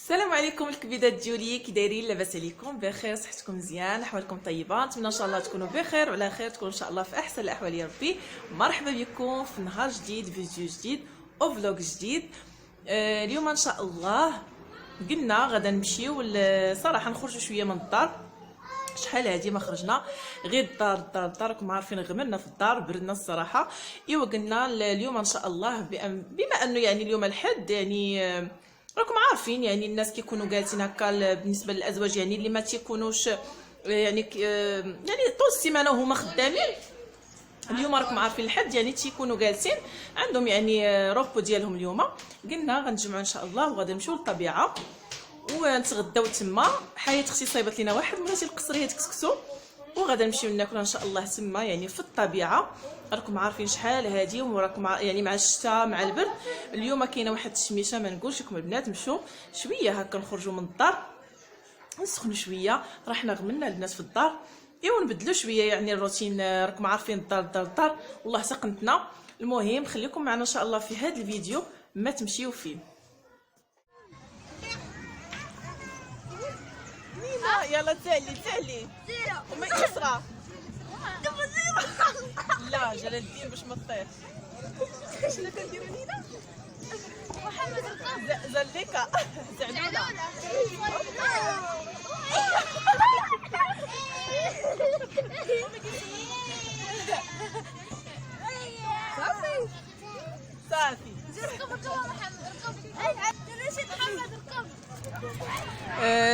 السلام عليكم الكبيدات ديالي، كي دايرين؟ لاباس عليكم؟ بخير؟ صحتكم مزيان؟ احوالكم طيبه؟ نتمنى ان شاء الله تكونوا بخير وعلى خير، تكونوا ان شاء الله في احسن الاحوال يا ربي. مرحبا بكم في نهار جديد، فيديو جديد او فلوق جديد. اليوم ان شاء الله قلنا غدا نمشيو صراحه نخرجوا شويه من الدار. شحال هادي ما خرجنا، غير الدار راكم عارفين، غمرنا في الدار، بردنا الصراحه. ايوا قلنا اليوم ان شاء الله بما انه يعني اليوم الحد، يعني راكم عارفين يعني الناس كيكونوا جالسين هكا بالنسبه للازواج، يعني اللي ما تيكونوش يعني طول السيمانه وهما خدامين. اليوم راكم عارفين الحد يعني تيكونوا جالسين عندهم يعني روبو ديالهم. اليوم قلنا غنجمعوا ان شاء الله وغادي نمشيو للطبيعه ونتغداو تما. حياه اختي صايبت لينا واحد مراتي القصريه كسكسو، وغادا نمشيو ناكل ان شاء الله تما يعني في الطبيعه. راكم عارفين شحال هادي، وراكم يعني مع الشتاء مع البرد. اليوم كاينه واحد الشميشه، ما نقولش لكم البنات نمشيو شويه هكا، نخرجوا من الدار نسخنوا شويه، رحنا غملنا البنات في الدار. ايوا نبدلوا شويه يعني الروتين، راكم عارفين الدار والله سقنتنا. المهم خليكم معنا ان شاء الله في هذا الفيديو، ما تمشيو فيه. يلا تعلي وما يسرى. لا جلال الدين باش ما تطيرش. شنو كنديروا لينا؟ محمد زليكا زعلوله. صافي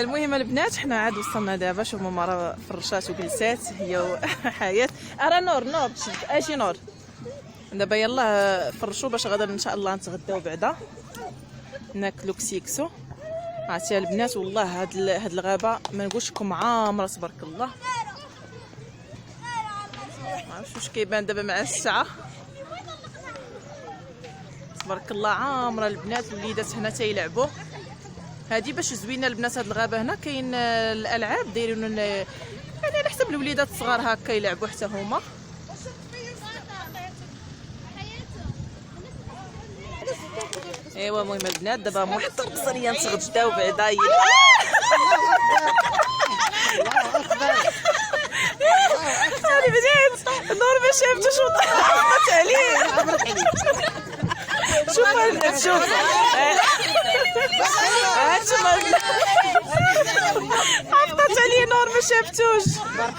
المهم البنات حنا عاد وصلنا دابا. شوفوا ماما راه فرشات وجلسات هي وحياه. راه نور اجي نور دابا. يلا فرشوا باش غدا ان شاء الله نتغداو بعدا ناكلو كسيكسو. عرفتي البنات والله هاد الغابه ما نقولش لكم عامره تبارك الله. ما عرفتش واش كيبان دابا مع الساعه، تبارك الله عامره. البنات الوليدات هنا تيلعبوا. هادي باش زوينه البنات هاد الغابه هنا، كاين الالعاب دايرين يعني على حسب الوليدات الصغار هكا يلعبوا حتى هما. ايوا المهم البنات دابا واحد القصريه نتغداو بعدا. البنات نور ما شافتوش وطلعت عليه. شوف البنات شوف عطات عليه نور ما شافتوش.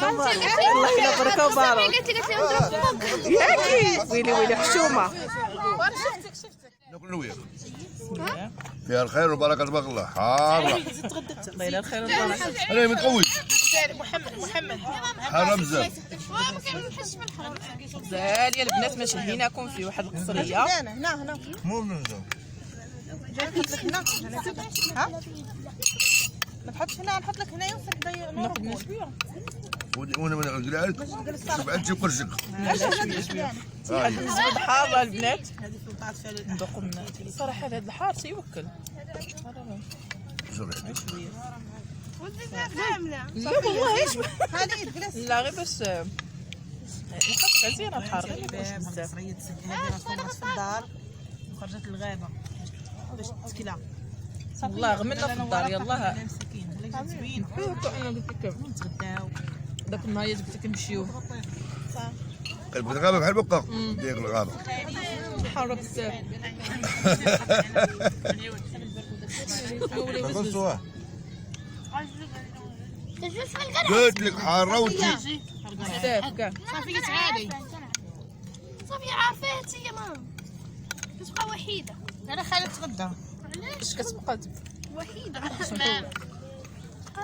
الله يلا بركه وبارك. ياكي ويلي حشومه. ناكل وياك فيها الخير والبركه تبارك الله. حاره الله يلا الخير والبركه. انا متقوي محمد حاره بزاف. زال يا البنات ما شهيناكم في واحد القصريه. هنا مو من هنا نحط لك هنا. ها ما تحطش هنا، نحط لك هنايا وفي حدايا ناخذ شويه وانا من الجلال بعد شي قرشك هاد الزبد حار البنات. هذه في الباط فعلا ندوقوا صراحه. هذا الحار تيوكل شويه. لا والله ايش هذه تجلس. لا غير باش نخفف زينه الحار، غير بزاف. هذه راه في الدار وخرجت للغابه باش تكلا. والله غملنا في الدار. يلا زوين انا قلت لك نتغداو داك النهار قلت لك نمشيو. قلب الغابه بحال بقى ديك الغابه حاره بزاف. قلت لك حاره وتجي بزاف كاع. صافي تعالي صافي عافيتي يا ماما، كتبقى وحيده. انا خالد تغدى. اش كتبقى وحيده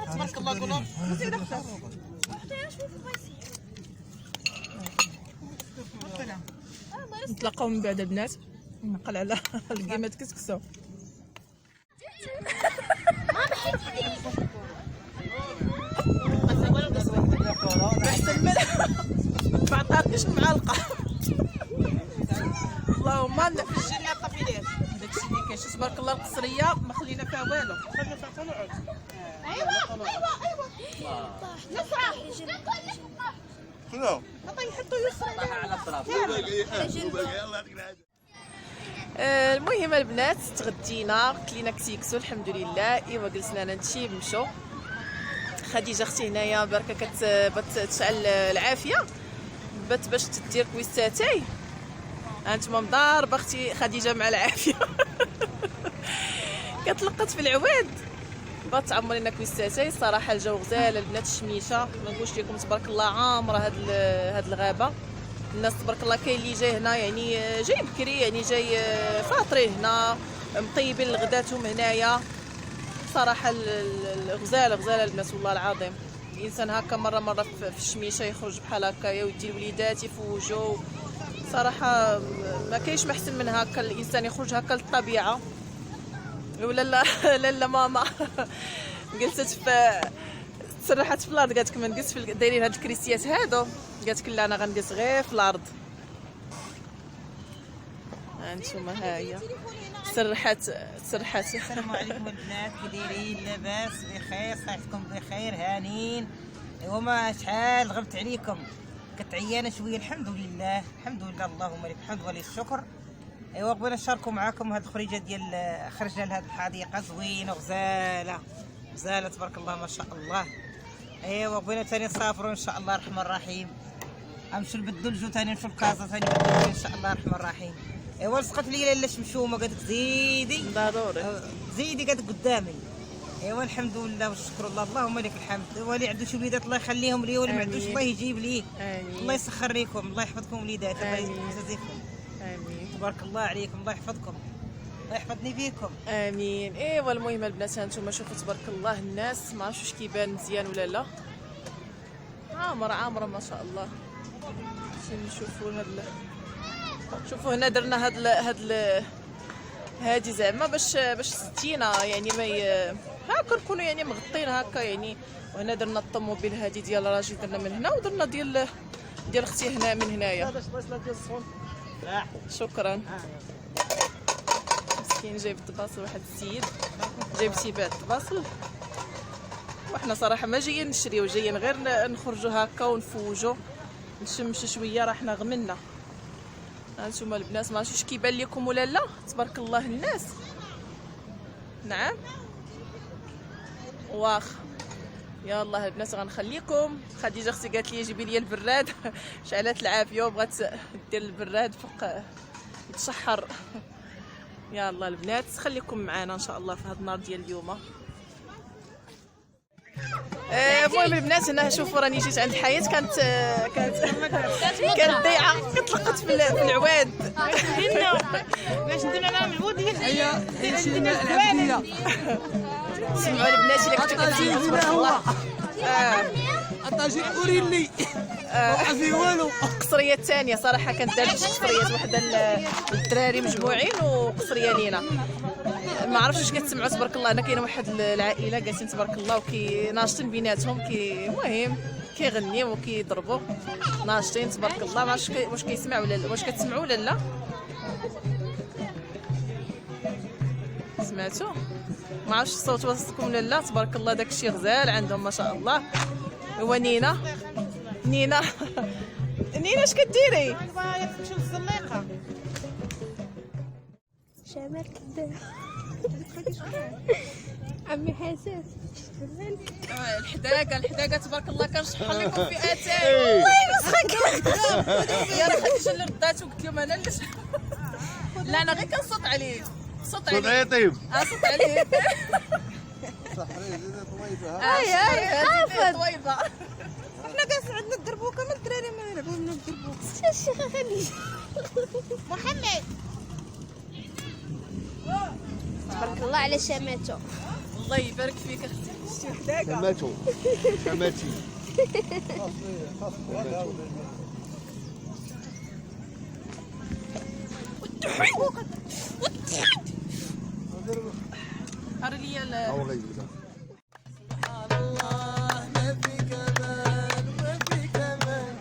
تبارك الله. قولوا نتلاقاو من بعد البنات، نقل على القيمات كسكسو. احسن من ما عطاتنيش المعلقه. اللهم جينا الطفيلات داكشي اللي كاين. تبارك الله القصريه ما خلينا فيها والو، خلينا فيها حتى نعود. ايوا نفرح شنو؟ يحطوا يسرى باقي يلا المهم البنات تغدينا كلينا كسيكسو الحمد لله. ايوا جلسنا نمشي نمشو. خديجه اختي هنايا بركه كتشعل العافيه بات باش تدير كويساتي. هانتوما مضاربه اختي خديجه مع العافيه كتلقط في العواد بغات تعمر لنا كويساتي. الصراحه الجو غزال البنات، الشميشه ما نقولش لكم تبارك الله عامره هاد الغابه. الناس تبارك الله كاين اللي جاي هنا يعني جاي بكري يعني جاي فاطري هنا مطيبين لغداتهم هنايا. صراحه الغزال البنات والله العظيم. الانسان هكا مره في الشميشه يخرج بحال هكايا ويدي الوليدات يفوجوا. صراحه ما كاينش محسن من هكا الانسان يخرج هكا للطبيعه. ولا لا ماما جلست في تسرحت في الارض قالت لكم نجلس في دايرين هاد الكريسيات هادو. قالت لا انا غنجلس غير في الارض. هانتوما ها هي تسرحت. السلام عليكم البنات، كي دايرين؟ لاباس بخير؟ صحتكم بخير؟ هانين؟ ايوا ما شحال غبت عليكم، كنت عيانه شويه. الحمد لله اللهم لك الحمد وللشكر. ايوا بغينا نشاركوا معاكم هاد الخريجه ديال خرجنا لهاد الحديقه زوينه غزاله تبارك الله ما شاء الله. ايوا بغينا ثاني نسافروا ان شاء الله الرحمن الرحيم. غنمشيو نبدلو الجو ثاني، نمشيو لكازا ثاني نبدلو ان شاء الله الرحمن الرحيم. ايوا لصقت لي لاله شمشومه قالت زيدي ضروري زيدي قالت قدامي. ايوا الحمد لله والشكر الله اللهم لك الحمد. ايوا اللي عنده شي وليدات الله يخليهم ليه، واللي ما عندوش الله يجيب ليه. الله يسخر ليكم، الله يحفظكم وليدات، الله يجازيكم. امين تبارك الله عليكم، الله يحفظكم، الله يحفظني بيكم. امين. ايوا المهم البنات هانتوما شوفوا تبارك الله الناس ما عرفتش كيبان مزيان ولا لا. عامره ما شاء الله. نشوفوا شوفوا هنا درنا هادي زعما باش ستينا يعني ما هاكا نكونوا يعني مغطين هكا يعني. وهنا درنا الطوموبيل هادي ديال الراجل درنا من هنا، ودرنا ديال اختي هنا من هنايا. شكرا. مسكين جايب الطباصل واحد السيد جايب تيباع الطباصل، وحنا صراحه ما جايين نشريو، جايين غير نخرجوا هكا ونفوجوا نشمشوا شويه. راه حنا غملنا. هانتوما البنات ما عرفتش كيبان لكم ولا لا. تبارك الله الناس. نعم واخ يلا البنات غنخليكم. خديجه اختي قالت لي جيبي لي البراد شعلات العافيه وبغات دير البراد فوق يتشحر. يلا البنات خليكم معنا ان شاء الله في هذا النهار ديال اليوم. المهم البنات هنا شوفوا راني جيت عند الحياه كانت ضيعه كتلقط في العواد. باش ندير انا العبوديه هي سمعوا البنات اللي كنتو كتسمعوا تبارك الله. اطاجي اوريلي ما في والو. القصريه الثانيه صراحه كانت دارت شي قصريات وحده الدراري مجموعين وقصريه لينا. ما عرفتش واش كتسمعوا تبارك الله. هنا كاينه واحد العائله جالسين تبارك الله وكي ناشطين بيناتهم المهم كيغنيو وكيضربوا ناشطين تبارك الله. ما عرفتش واش كيسمعوا ولا واش كتسمعوا ولا لا. سمعتوا؟ ما عرفتش الصوت وصلكم ولا لا. تبارك الله داكشي غزال عندهم ما شاء الله. هو نينا اش كديري؟ نمشيو للزنيقه. شامل كداب عمي حساس. الحداقه تبارك الله كنشحر لكم في اتاي. الله يمسخك يا راه خديجه اللي ردات وقلت لهم انا اللي لا انا غير كنصوت عليه. صوت عليه طيب صوت عليه. صحري زيد طويبه. هاي طويبه. احنا جالسين عندنا الدربوكه من الدراري ما يلعبوا لنا الدربوكه. الشيخه خليجه محمد تبارك الله على شاماته. الله يبارك فيك اختي. شتي حداقه حماتي هاري ليا الله ما في كمان ما في كمان.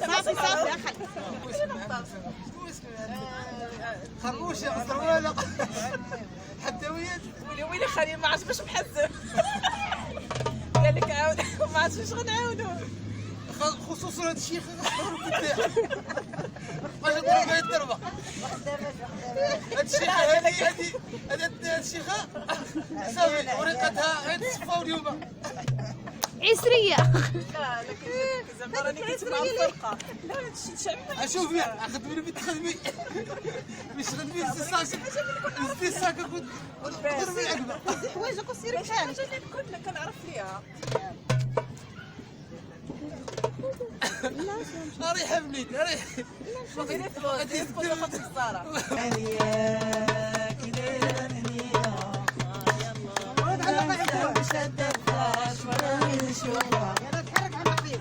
صافي اخي خروش يا عزروله حتى ويلي خليه ما عرفتش باش محزن. قال لك عاود ما عرفتش واش غنعاودو. خصوصا هذا الشيخ باش نضرب هاي الضربه. هاد الشيخه هاد الشيخه صافي وريقتها غير تصفى اليوم. عسرية. لا زعما راني كنتبع الفرقه. لا هادشي تشعب. شوفي خدمي بنت خدمي مش خدمي استيساك كنت ضربي العقبه. حوايجك وسيري بحالك. الحاجه اللي كنت كنعرف ليها. ريحه بنيت ريح. غير فلوس غير فلوس خمس الصاله. يلا تحرك على الخير.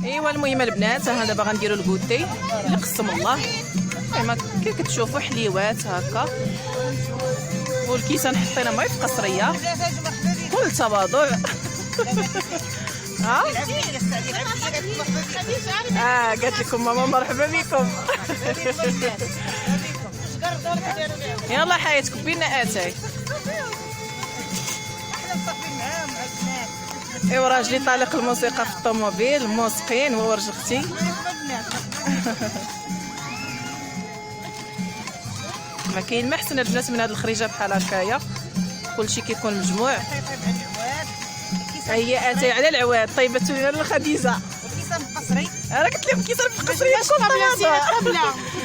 ايوا المهم البنات ها دابا غنديروا الكوتي اللي قسم الله. كما كتشوفوا حليوات هكا والكيسان حطينا معي في قصريه كل تواضع. ها قالت لكم ماما مرحبا بكم. يلا حياتكم بينا اتاي. ايوا راجلي طالق الموسيقى في الطوموبيل موسقين هو ورج اختي. ما كاين ما احسن البنات من هاد الخريجه بحال هكايا كلشي كيكون مجموع. هي اتاي على العواد طيبت لنا الخديجه. الكيسان القصري انا قلت لهم كيسان في القصريه كل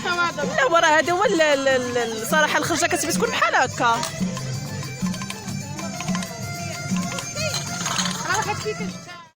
تواضع. لا وراه هذا هو الصراحه الخرجه كتبي تكون بحال هكا. راح فيك